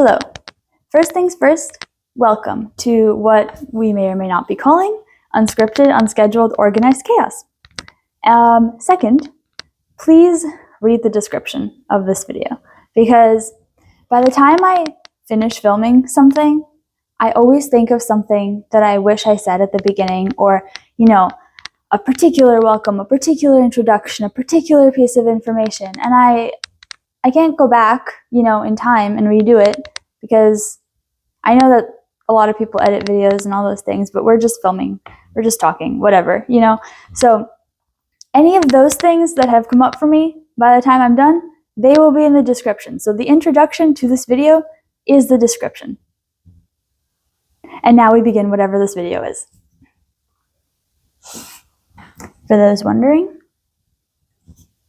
Hello. First things first, welcome to what we may or may not be calling unscripted, unscheduled, organized chaos. Second, please read the description of this video, because by the time I finish filming something, I always think of something that I wish I said at the beginning, or, a particular welcome, a particular introduction, a particular piece of information. And I can't go back, in time and redo it, because I know that a lot of people edit videos and all those things, but we're just filming, we're just talking, whatever, So any of those things that have come up for me by the time I'm done, they will be in the description. So the introduction to this video is the description. And now we begin whatever this video is. For those wondering,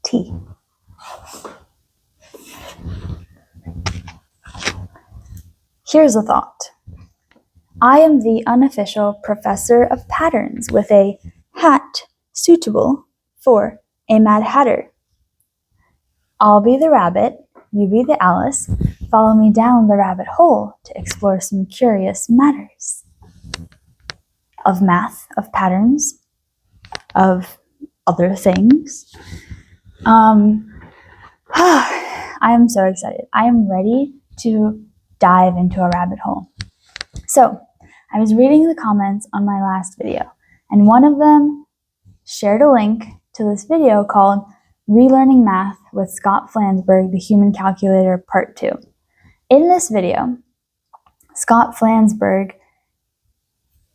tea. Here's a thought. I am the unofficial professor of patterns with a hat suitable for a Mad Hatter. I'll be the rabbit, you be the Alice. Follow me down the rabbit hole to explore some curious matters of math, of patterns, of other things. I am so excited. I am ready to dive into a rabbit hole. So, I was reading the comments on my last video, and one of them shared a link to this video called Relearning Math with Scott Flansburgh, the Human Calculator, Part 2. In this video, Scott Flansburgh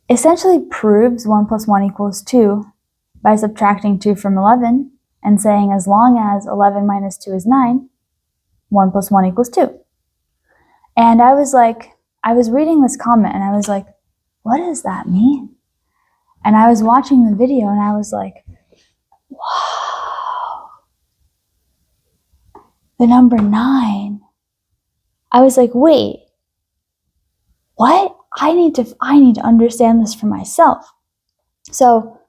essentially proves 1 plus 1 equals 2 by subtracting 2 from 11 and saying as long as 11 minus 2 is 9, 1 plus 1 equals 2. And I was reading this comment and I was like, what does that mean? And I was watching the video and I was like, wow. The number 9. I was like, wait, what? I need to understand this for myself. So,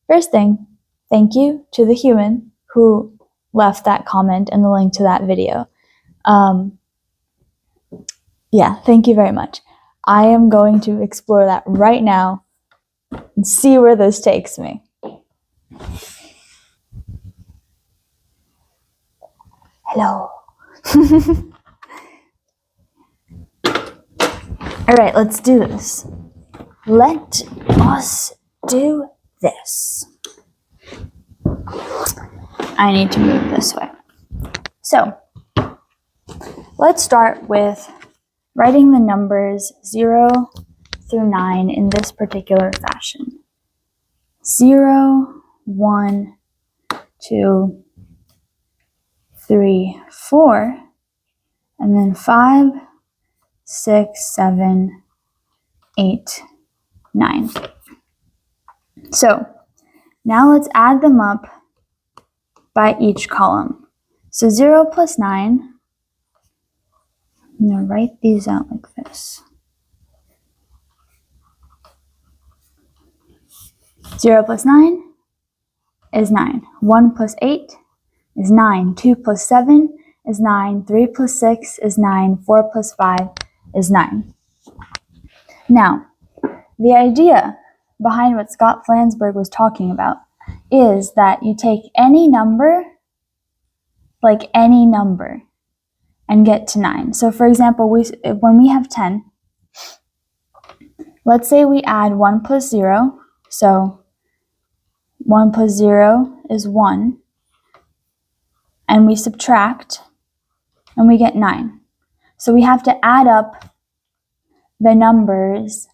first thing, thank you to the human who left that comment and the link to that video. Thank you very much. I am going to explore that right now and see where this takes me. Hello. All right, let's do this. Let us do this. I need to move this way. So, let's start with writing the numbers 0 through 9 in this particular fashion. 0, 1, 2, 3, 4, and then 5, 6, 7, 8, 9. So, now let's add them up by each column. So 0 plus 9, I'm going to write these out like this. 0 plus 9 is 9. 1 plus 8 is 9. 2 plus 7 is 9. 3 plus 6 is 9. 4 plus 5 is 9. Now, the idea behind what Scott Flansburgh was talking about is that you take any number, like any number, and get to 9. So for example, when we have 10, let's say we add 1 plus 0. So 1 plus 0 is 1. And we subtract, and we get 9. So we have to add up the numbers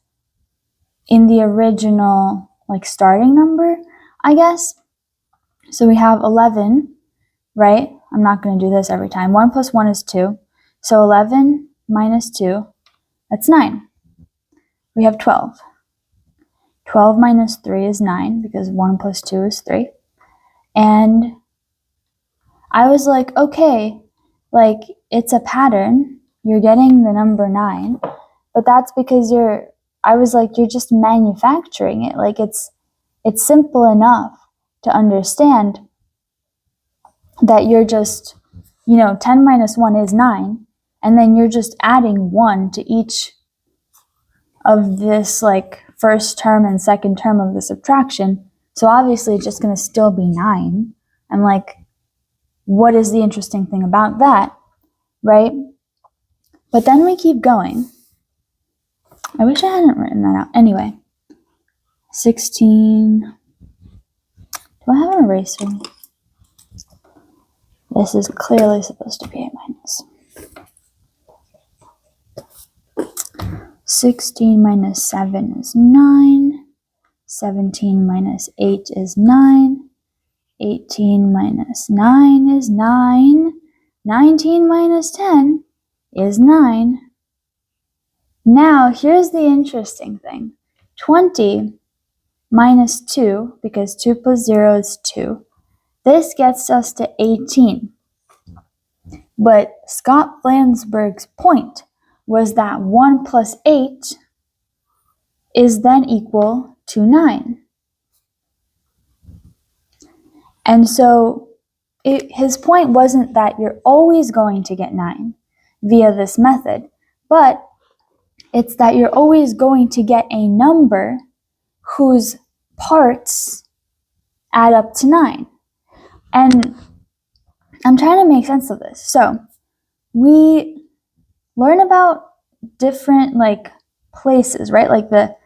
in the original, starting number, I guess. So we have 11, right? I'm not going to do this every time. 1 plus 1 is 2. So 11 minus 2, that's 9. We have 12. 12 minus 3 is 9, because 1 plus 2 is 3. And I was like, okay, it's a pattern. You're getting the number 9. But that's because you're just manufacturing it. It's simple enough to understand that you're just, 10 minus 1 is 9, and then you're just adding 1 to each of this like first term and second term of the subtraction. So obviously it's just going to still be 9. And like, what is the interesting thing about that, right? But then we keep going. I wish I hadn't written that out. Anyway, 16. Do I have an eraser? This is clearly supposed to be a minus. 16 minus 7 is 9. 17 minus 8 is 9. 18 minus 9 is 9. 19 minus 10 is 9. Now, here's the interesting thing. 20 minus 2, because 2 plus 0 is 2. This gets us to 18. But Scott Flansburgh's point was that 1 plus 8 is then equal to 9. And so his point wasn't that you're always going to get 9 via this method, but it's that you're always going to get a number whose parts add up to 9. And I'm trying to make sense of this. So we learn about different like places, right? Like the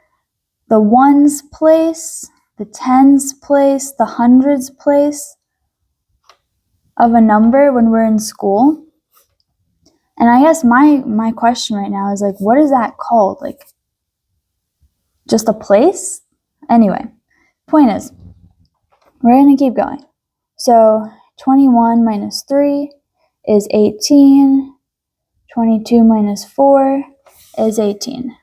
ones place, the tens place, the hundreds place of a number when we're in school. And I guess my question right now is like, what is that called? Like, just a place? Anyway, point is, we're going to keep going. So 21 minus 3 is 18. 22 minus 4 is 18.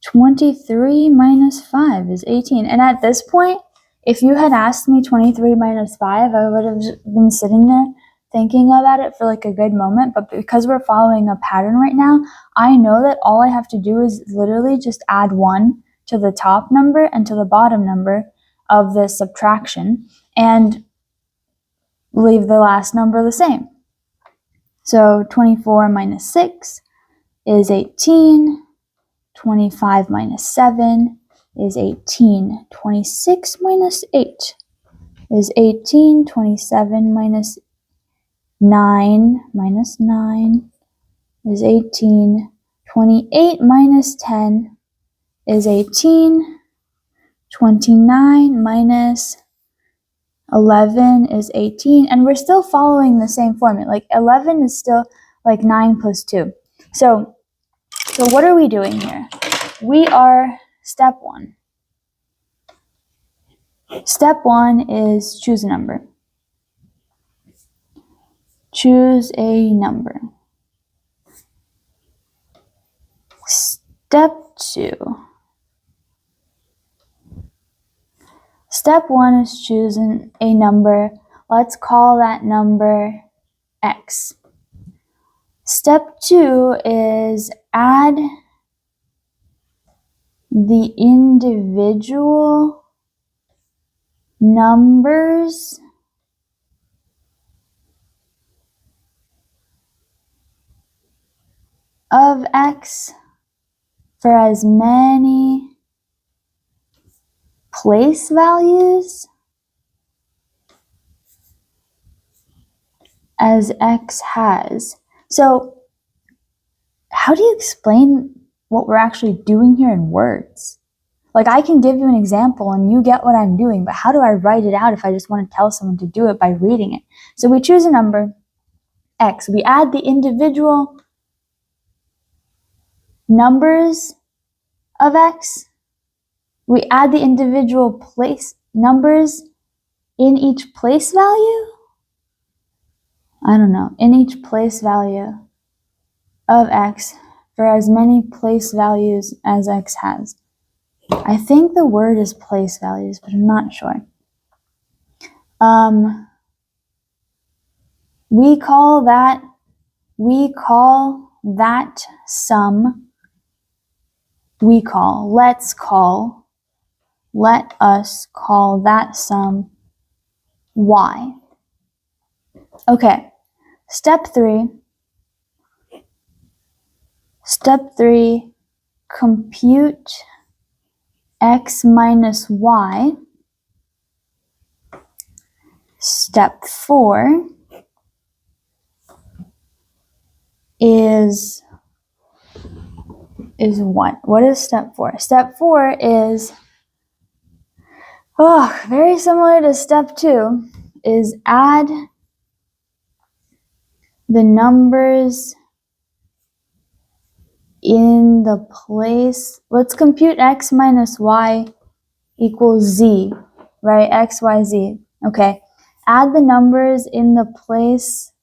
23 minus 5 is 18. And at this point, if you had asked me 23 minus 5, I would have been sitting there thinking about it for like a good moment. But because we're following a pattern right now, I know that all I have to do is literally just add 1 to the top number and to the bottom number of this subtraction and leave the last number the same. So 24 minus 6 is 18. 25 minus 7 is 18. 26 minus 8 is 18. 27 minus 9 is 18. 28 minus 10 is 18. 29 minus 11 is 18. And we're still following the same formula. Like 11 is still like 9 plus 2. So what are we doing here? We are step 1. Step 1 is choose a number. Choose a number. Step 2. Step 1 is choosing a number. Let's call that number x. Step 2 is add the individual numbers of x for as many place values as x has. So how do you explain what we're actually doing here in words? Like, I can give you an example and you get what I'm doing, but how do I write it out if I just want to tell someone to do it by reading it? So we choose a number, x. We add the individual numbers of x. We add the individual place numbers in each place value. I don't know, in each place value of x for as many place values as x has. I think the word is place values, but I'm not sure. We call that sum, let us call that sum y. Okay, step 3 Step 3, compute x minus y. Step 4 is what? What is step 4? Step 4 is, very similar to step 2, is add the numbers in the place. Let's compute x minus y equals z, right? X, y, z. Okay. Add the numbers in the place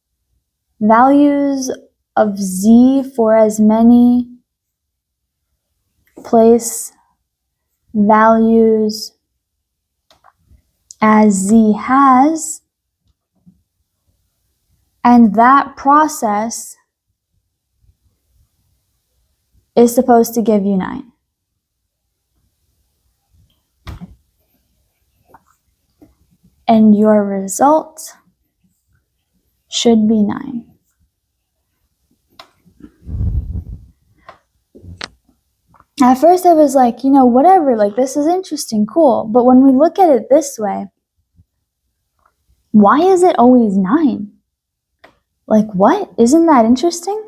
values of z for as many place values as z has, and that process is supposed to give you 9. And your result should be 9. At first I was like, whatever, like this is interesting, cool. But when we look at it this way, why is it always 9? Like what? Isn't that interesting?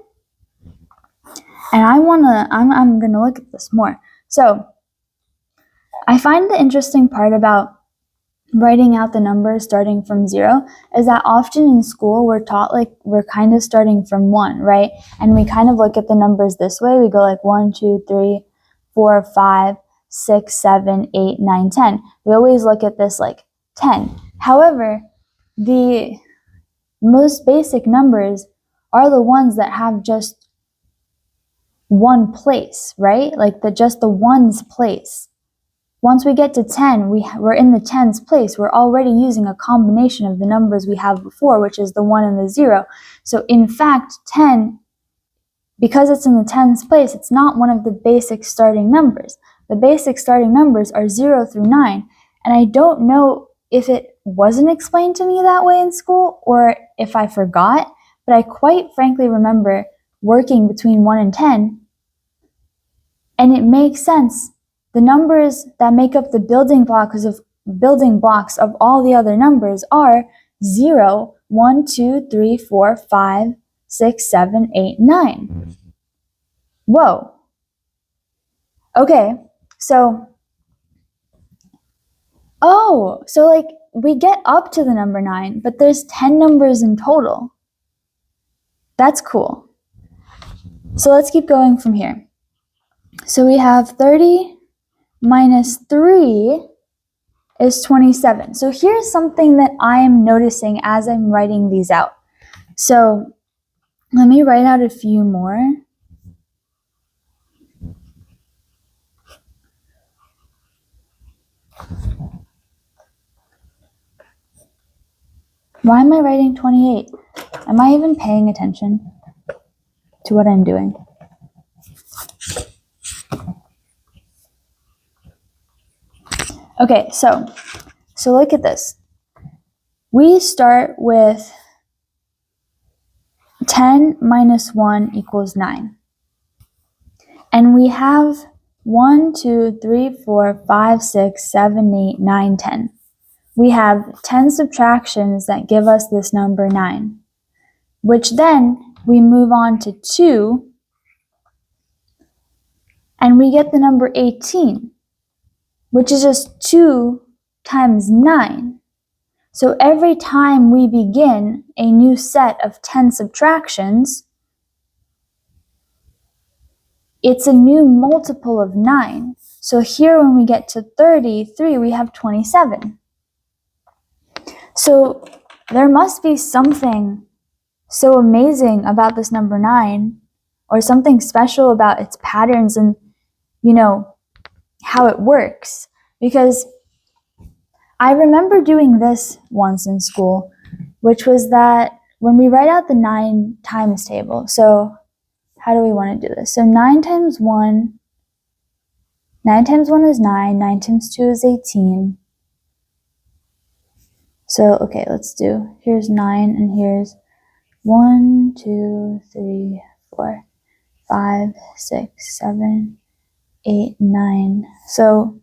And I'm gonna look at this more. So I find the interesting part about writing out the numbers starting from 0 is that often in school we're taught like we're kind of starting from 1, right? And we kind of look at the numbers this way. We go like 1, 2, 3, 4, 5, 6, 7, 8, 9, 10. We always look at this like 10. However, the most basic numbers are the ones that have just one place, right? Like just the ones place. Once we get to 10, we're in the tens place. We're already using a combination of the numbers we have before, which is the 1 and the 0. So in fact, 10, because it's in the tens place, it's not one of the basic starting numbers. The basic starting numbers are 0 through 9. And I don't know if it wasn't explained to me that way in school or if I forgot, but I quite frankly remember working between 1 and 10. And it makes sense. The numbers that make up the building blocks of all the other numbers are 0, 1, 2, 3, 4, 5, 6, 7, 8, 9. Whoa. Okay, so like we get up to the number 9, but there's 10 numbers in total. That's cool. So let's keep going from here. So we have 30 minus 3 is 27. So here's something that I am noticing as I'm writing these out. So let me write out a few more. Why am I writing 28? Am I even paying attention to what I'm doing? Okay, so look at this. We start with 10 minus 1 equals 9. And we have 1, 2, 3, 4, 5, 6, 7, 8, 9, 10. We have 10 subtractions that give us this number 9, which then we move on to 2, and we get the number 18, which is just 2 times 9. So every time we begin a new set of 10 subtractions, it's a new multiple of 9. So here when we get to 33, we have 27. So there must be something so amazing about this number 9, or something special about its patterns and, how it works. Because I remember doing this once in school, which was that when we write out the 9 times table, so how do we want to do this? So 9 times 1 is 9, 9 times 2 is 18. So, okay, let's do, here's 9 and here's 1, 2, 3, 4, 5, 6, 7, 8, 9. So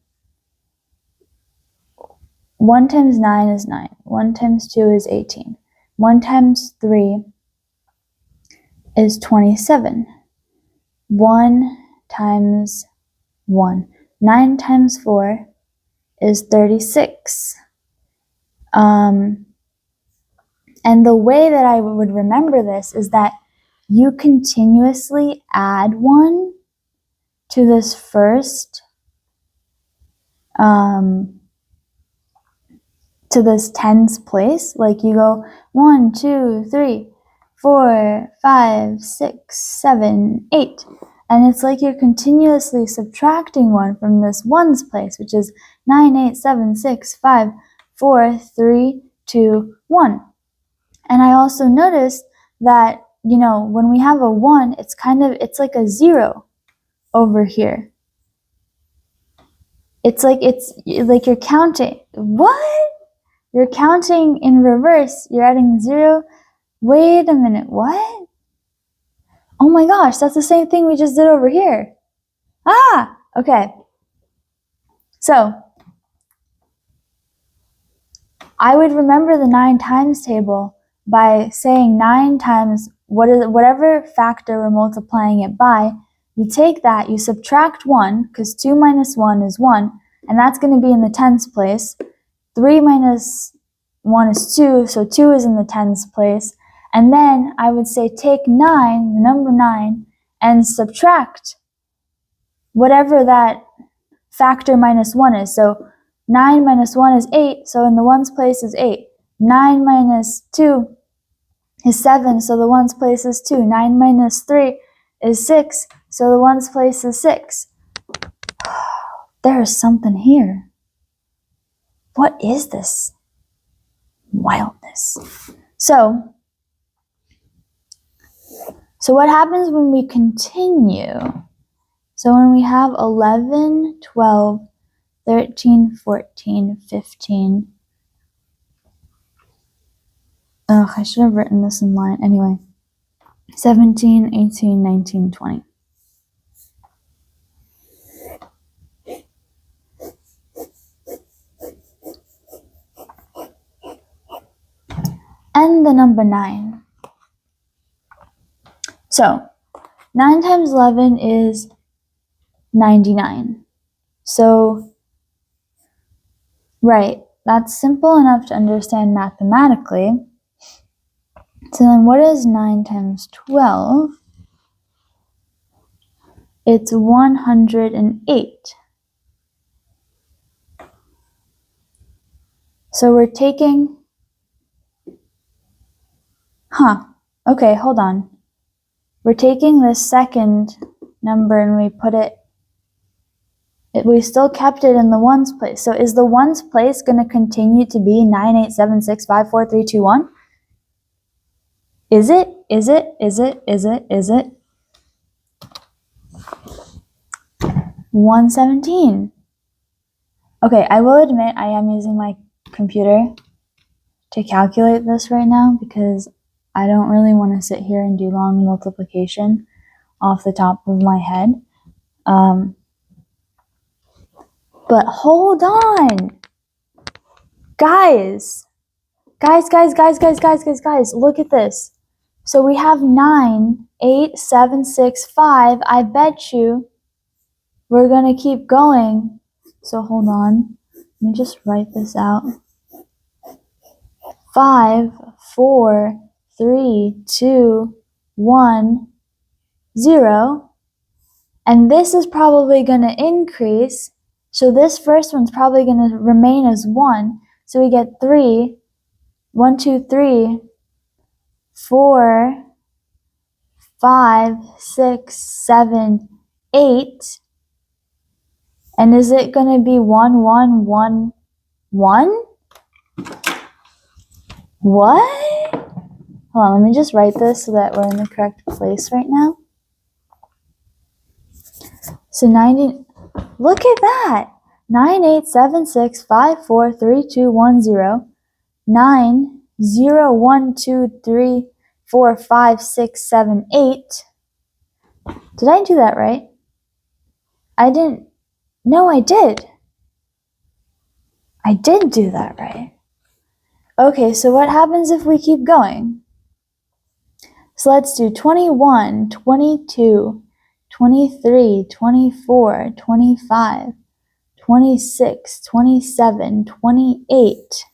1 times 9 is 9. 1 times 2 is 18. 1 times 3 is 27. 1 times 1. 9 times 4 is 36. And the way that I would remember this is that you continuously add 1 to this first, to this tens place. Like you go 1, 2, 3, 4, 5, 6, 7, 8. And it's like you're continuously subtracting 1 from this ones place, which is 9, 8, 7, 6, 5, 4, 3, 2, 1. And I also noticed that, when we have a 1, it's like a 0 over here. It's like you're counting. What? You're counting in reverse. You're adding 0. Wait a minute. What? Oh my gosh, that's the same thing we just did over here. Okay. So I would remember the 9 times table by saying 9 times whatever factor we're multiplying it by. You take that, you subtract 1, because 2 minus 1 is 1, and that's going to be in the tens place. 3 minus 1 is 2, so 2 is in the tens place. And then I would say take 9, the number 9, and subtract whatever that factor minus 1 is. So 9 minus 1 is 8, so in the ones place is 8. 9 minus 2 is 7, so the ones place is 2. 9 minus 3 is 6, so the ones place is 6. There is something here. What is this wildness? So what happens when we continue? So when we have 11, 12, 13, 14, 15. I should have written this in line. Anyway, 17, 18, 19, 20. And the number 9. So 9 times 11 is 99. So, right, that's simple enough to understand mathematically. So then what is 9 times 12? It's 108. So we're taking, okay, hold on. We're taking this second number and we put it, we still kept it in the ones place. So is the ones place going to continue to be 9, 8, 7, 6, 5, 4, 3, 2, 1? Is it? Is it? Is it? Is it? Is it? 117. Okay, I will admit I am using my computer to calculate this right now because I don't really want to sit here and do long multiplication off the top of my head. But hold on. Guys, look at this. So we have 9, 8, 7, 6, 5. I bet you we're going to keep going. So hold on. Let me just write this out. 5, 4, 3, 2, 1, 0. And this is probably going to increase. So this first one's probably going to remain as 1. So we get 3, 1, 2, 3, 4, 5, 6, 7, 8. And is it going to be 1, 1, 1, 1? What? Hold on, let me just write this so that we're in the correct place right now. So 90, look at that. 9, 8, 7, 6, 5, 4, 3, 2, 1, 0. 9, 0, 1, 2, 3, 4, 5, 6, 7, 8. Did I do that right? I didn't. No, I did. I did do that right. Okay, so what happens if we keep going? So let's do 21, 22, 23, 24, 25, 26, 27, 28,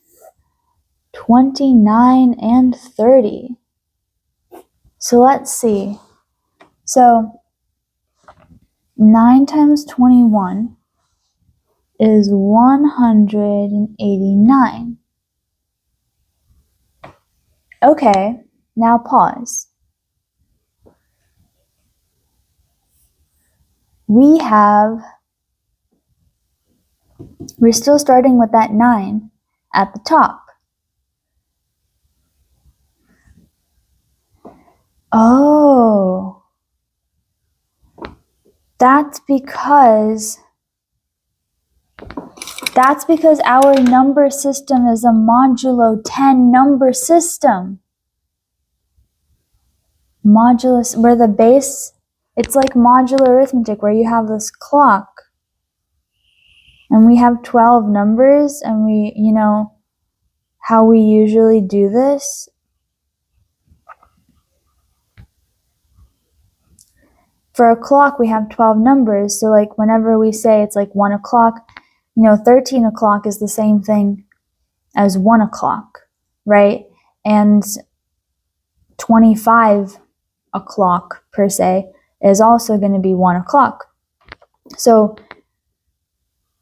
29, and 30. So let's see. So 9 times 21 is 189. Okay, now pause. We're still starting with that 9 at the top. Oh, that's because our number system is a modulo 10 number system. Modulus, where the base, it's like modular arithmetic where you have this clock and we have 12 numbers and we, how we usually do this. For a clock, we have 12 numbers. So like whenever we say it's like 1 o'clock, 13 o'clock is the same thing as 1 o'clock, right? And 25 o'clock per se is also going to be 1 o'clock. So,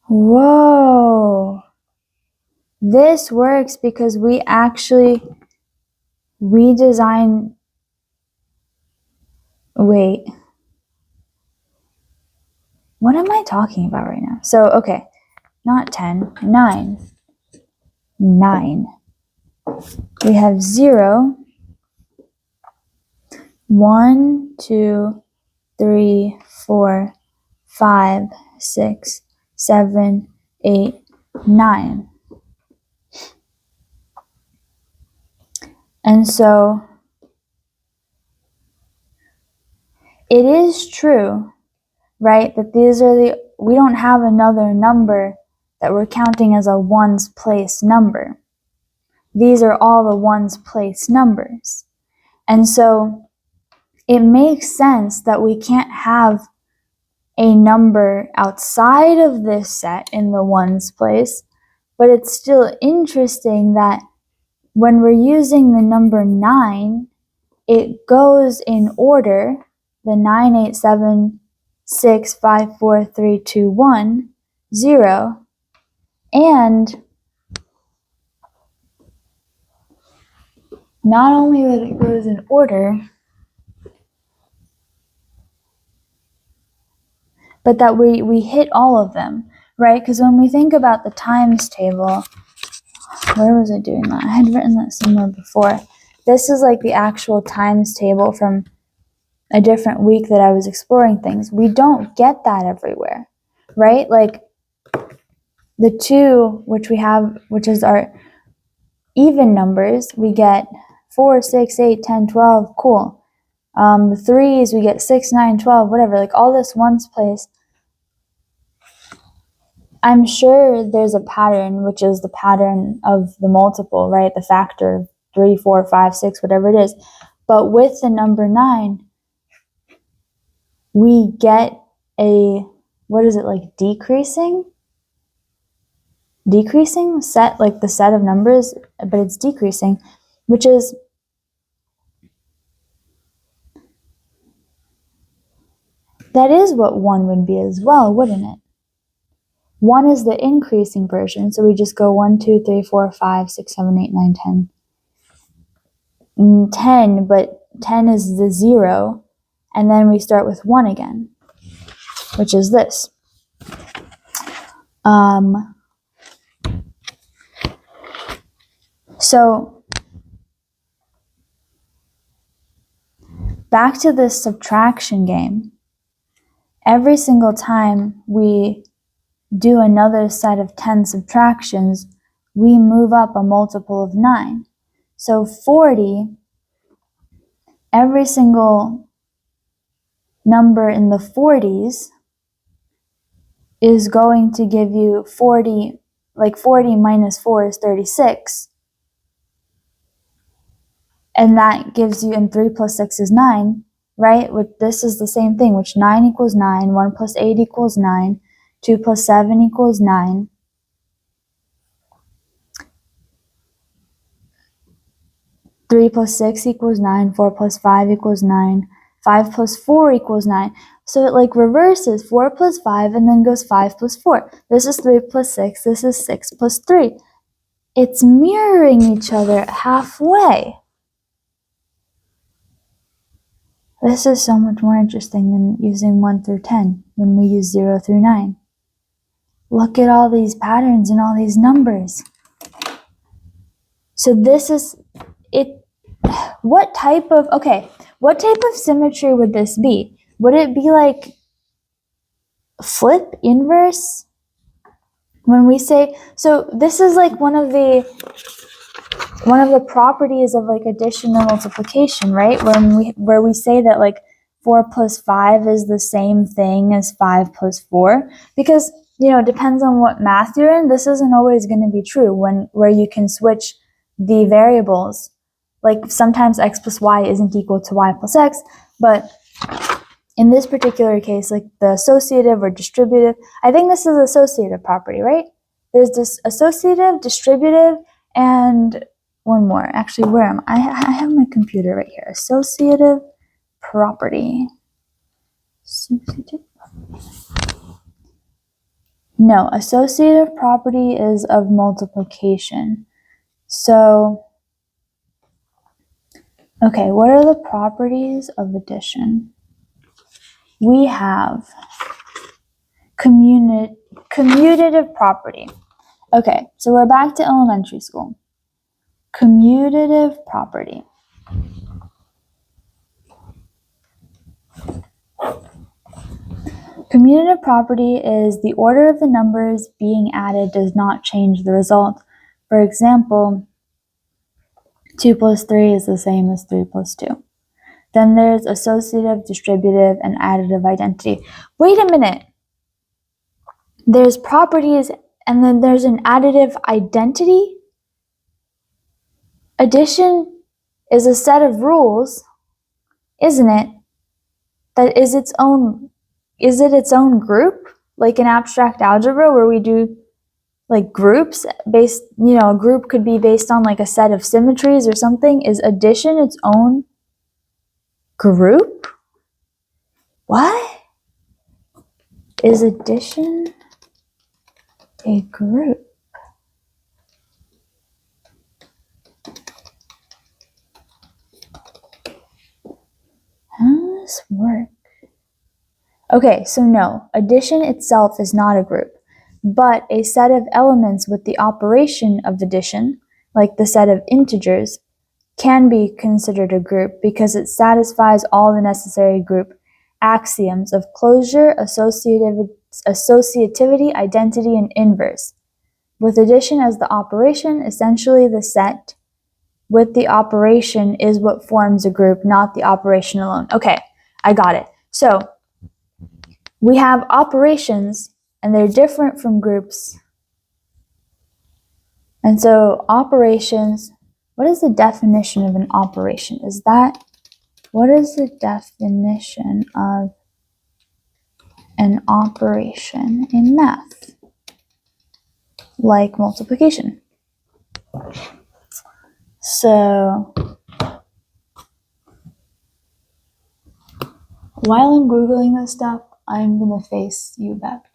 whoa, this works because we actually redesign, wait, what am I talking about right now? So, okay, not 10, 9. We have 0, 1, 2, 3, 4, 5, 6, 7, 8, 9. And so it is true, right, that we don't have another number that we're counting as a ones place number. These are all the ones place numbers. And so it makes sense that we can't have a number outside of this set in the ones place, but it's still interesting that when we're using the number 9, it goes in order, the 9, 8, 7, 6, 5, 4, 3, 2, 1, 0, and not only that it goes in order, but that we hit all of them, right? Because when we think about the times table, where was I doing that? I had written that somewhere before. This is like the actual times table from a different week that I was exploring things. We don't get that everywhere, right? Like the 2, which we have, which is our even numbers, we get 4, 6, 8, 10, 12, cool. The 3s, we get 6, 9, 12, whatever, like all this ones place. I'm sure there's a pattern, which is the pattern of the multiple, right? The factor 3, 4, 5, 6, whatever it is. But with the number 9, we get a, what is it, like decreasing set, like the set of numbers, but it's decreasing, which is, that is what 1 would be as well, wouldn't it? 1 is the increasing version, so we just go 1, 2, 3, 4, 5, 6, 7, 8, 9, 10. 10, but 10 is the 0, and then we start with 1 again, which is this. So back to this subtraction game. Every single time we do another set of 10 subtractions, we move up a multiple of 9. So 40, every single number in the 40s is going to give you 40, like 40 minus 4 is 36. And that gives you, and 3 plus 6 is 9, right? This is the same thing, which 9 equals 9, 1 plus 8 equals 9, 2 plus 7 equals 9. 3 plus 6 equals 9, 4 plus 5 equals 9, 5 plus 4 equals 9. So it like reverses 4 plus 5 and then goes 5 plus 4. This is 3 plus 6, this is 6 plus 3. It's mirroring each other halfway. This is so much more interesting than using 1 through 10 when we use 0 through 9. Look at all these patterns and all these numbers. So this is it. What type of symmetry would this be? Would it be like flip, inverse? When we say, so this is like one of the properties of like addition and multiplication, right? Where we say that like 4 plus 5 is the same thing as 5 plus 4, because it depends on what math you're in. This isn't always going to be true where you can switch the variables. Like sometimes x plus y isn't equal to y plus x, but in this particular case, like the associative or distributive, I think this is associative property, right? There's this associative, distributive, and one more. Actually, where am I? I have my computer right here. Associative property. No, associative property is of multiplication. So, okay, what are the properties of addition? We have commutative property. Okay, so we're back to elementary school. Commutative property. Commutative property is the order of the numbers being added does not change the result. For example, 2 plus 3 is the same as 3 plus 2. Then there's associative, distributive, and additive identity. Wait a minute. There's properties, and then there's an additive identity? Addition is a set of rules, isn't it? That is its own group? Like in abstract algebra where we do like groups based, a group could be based on like a set of symmetries or something. Is addition its own group? What? Is addition a group? How does this work? Okay, so no, addition itself is not a group, but a set of elements with the operation of addition, like the set of integers, can be considered a group because it satisfies all the necessary group axioms of closure, associativity, identity, and inverse. With addition as the operation, essentially the set with the operation is what forms a group, not the operation alone. Okay, I got it. So we have operations, and they're different from groups. And so operations, what is the definition of an operation? What is the definition of an operation in math? Like multiplication. So, while I'm Googling this stuff, I'm going to face you back